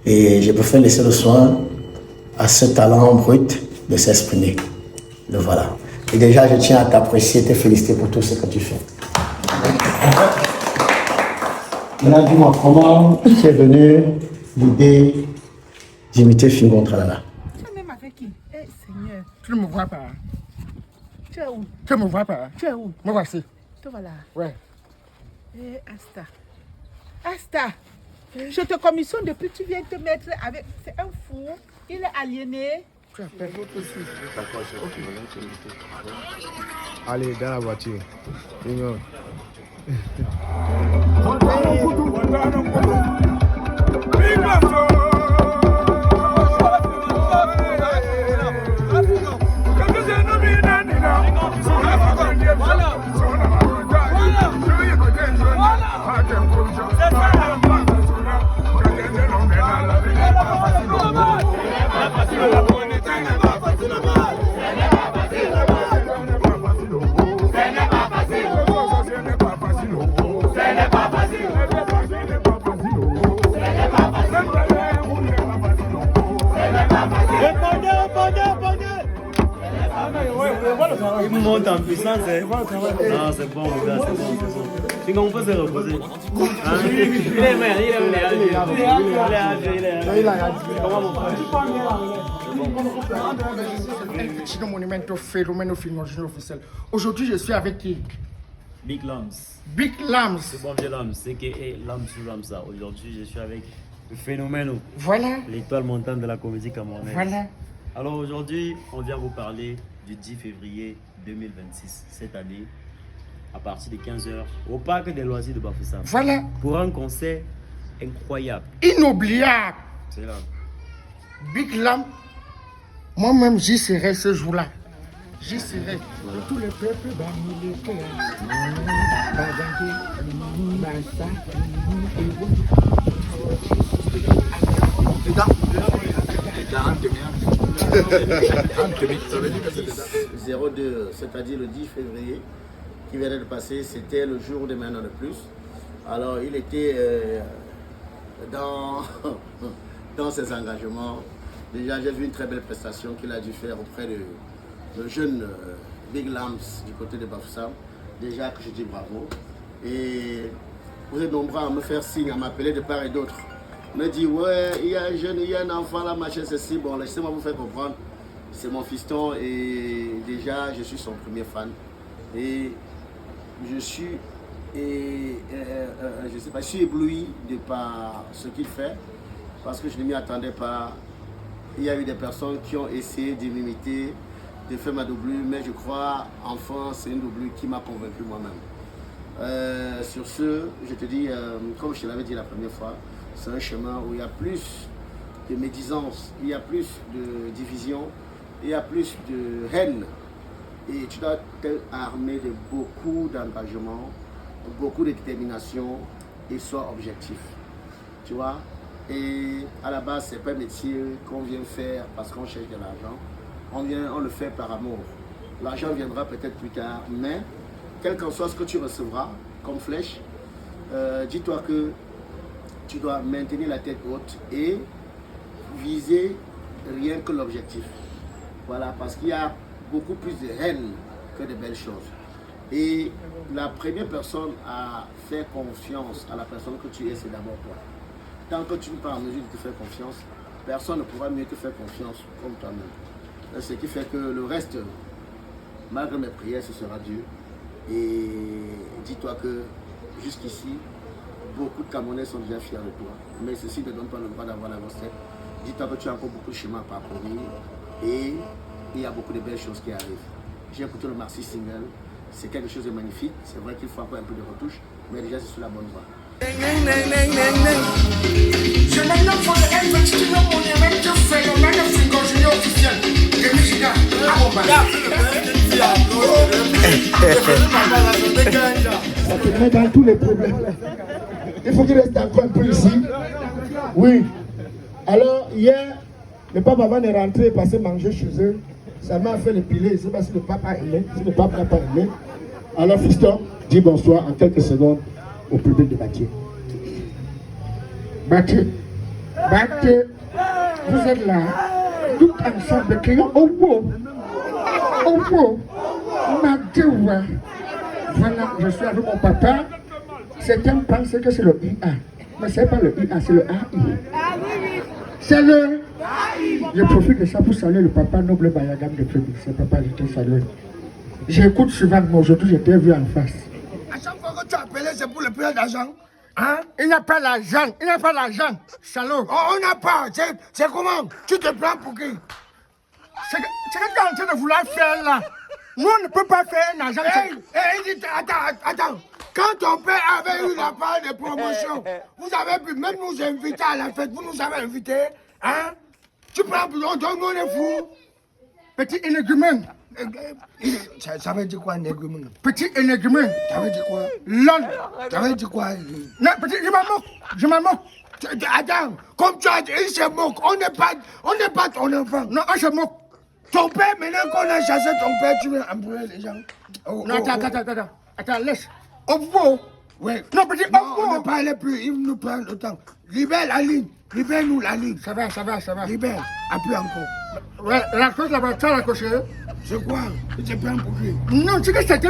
Et je préfère laisser le soin à ce talent brut de s'exprimer. Le voilà. Et déjà, je tiens à t'apprécier et te féliciter pour tout ce que tu fais. Maintenant, dis-moi, comment tu es venu l'idée d'imiter Fingon Tralala? Même avec qui? Eh Seigneur. Tu ne me vois pas. Tu es où? Tu ne me vois pas. Tu es où? Me voici. Te voilà. Ouais. Eh Asta. Asta. Je te commissionne depuis que tu viens te mettre avec... C'est un fou. Il est aliéné. Tu appelles votre fils. Allez, dans la voiture. Signor. Il monte en puissance. Non, c'est bon, mon gars, c'est bon. C'est qu'on peut se reposer. Il est merde, El Monumento Phénomène officiel. Aujourd'hui, je suis avec qui? Big Lams. Big Lams. C'est bon, vieux Lams. C'est que Lams ou Lamsa. Aujourd'hui, je suis avec le phénomène. Voilà. L'étoile montante de la comédie camerounaise. Voilà. Alors aujourd'hui, on vient vous parler du 10 février 2026, cette année, à partir de 15h, au parc des loisirs de Bafoussam. Voilà. Pour un concert incroyable. Inoubliable. C'est là. Big Lam. Moi-même, j'y serai ce jour-là. J'y serai. Voilà. Tous les peuples Les 02, c'est-à-dire le 10 février qui venait de passer, c'était le jour de Maintenant de Plus. Alors il était dans ses engagements. Déjà j'ai vu une très belle prestation qu'il a dû faire auprès de le jeune Big Lams du côté de Bafoussam. Déjà que je dis bravo. Et vous êtes nombreux à me faire signe, à m'appeler de part et d'autre. Me dit ouais, il y a un jeune, il y a un enfant là, machin, ceci. Bon, laissez-moi vous faire comprendre. C'est mon fiston et déjà je suis son premier fan. Et je suis, je sais pas, je suis ébloui de par ce qu'il fait parce que je ne m'y attendais pas. Il y a eu des personnes qui ont essayé de m'imiter, de faire ma doublure, mais je crois enfin c'est une doublure qui m'a convaincu moi-même. Sur ce, je te dis, comme je te l'avais dit la première fois, c'est un chemin où il y a plus de médisance, il y a plus de division, il y a plus de haine. Et tu dois t'armer de beaucoup d'engagement, beaucoup de détermination et sois objectif. Tu vois? Et à la base, ce n'est pas un métier qu'on vient faire parce qu'on cherche de l'argent. On le fait par amour. L'argent viendra peut-être plus tard, mais quel qu'en soit ce que tu recevras comme flèche, dis-toi que tu dois maintenir la tête haute et viser rien que l'objectif. Voilà, parce qu'il y a beaucoup plus de haine que de belles choses. Et la première personne à faire confiance à la personne que tu es, c'est d'abord toi. Tant que tu n'es pas en mesure de te faire confiance, personne ne pourra mieux te faire confiance comme toi-même. Ce qui fait que le reste, malgré mes prières, ce sera Dieu. Et dis-toi que jusqu'ici, beaucoup de Camerounais sont déjà fiers de toi. Mais ceci ne donne pas le droit d'avoir la grosse tête. Dis-toi que tu as encore beaucoup de chemin à parcourir. Et il y a beaucoup de belles choses qui arrivent. J'ai écouté le Marcy Single. C'est quelque chose de magnifique. C'est vrai qu'il faut encore un peu de retouche. Mais déjà, c'est sur la bonne voie. Je n'ai pas pour le Institut Monument Phénomène officiel de Michigan. Ça te met dans tous les problèmes. Il faut qu'il reste encore un peu ici. Oui. Alors, hier, le papa avant de rentrer et passer manger chez eux. Ça m'a fait le piler. Je ne sais pas si le papa aimait, si le papa n'a pas aimé. Alors, fiston, dis bonsoir en quelques secondes au public de Mathieu. Mathieu. Battez, vous êtes là, tout ensemble, crions au beau. Au beau. Madewa. Voilà, je suis avec mon papa. Certains pensent que c'est le IA. Mais ce n'est pas le IA, c'est le AI. C'est le AI. Je profite de ça pour saluer le papa Noble Bayagam de Félix. C'est papa, je te salue. J'écoute souvent, mais aujourd'hui, je t'ai vu en face. À chaque fois que tu appelles, c'est pour le plein d'argent. Hein? Il n'y a pas l'argent, il n'y a pas l'argent. Salaud. Oh, on n'a pas. C'est comment? Tu te prends pour qui? C'est que tu es en train de vouloir faire là. Nous, on ne peut pas faire un argent. Attends. Quand ton père avait eu la part de promotion, vous avez pu même nous inviter à la fête. Vous nous avez invités. Hein? Tu prends pour nous, on est fous. Petit énigme. Ça veut dire quoi, un énigme? Petit énigme. Ça veut dire quoi? L'homme. Ça veut dire quoi? Non, petit, je m'en moque. Attends, comme tu as dit, il se moque. On n'est pas ton enfant. Non, on se moque. Ton père, maintenant qu'on a chassé ton père, tu veux embrouiller les gens. Non, attends, laisse. Au beau. Ouais. Non, petit, non, au beau. on ne parlait plus, il nous prend le temps. Libère la ligne. Libère-nous la ligne. Ça va. Libère. Appuie encore. Ouais, la chose là-bas, tu as la cocher. C'est quoi? Tu te prends pour qui? Non, c'est que c'était...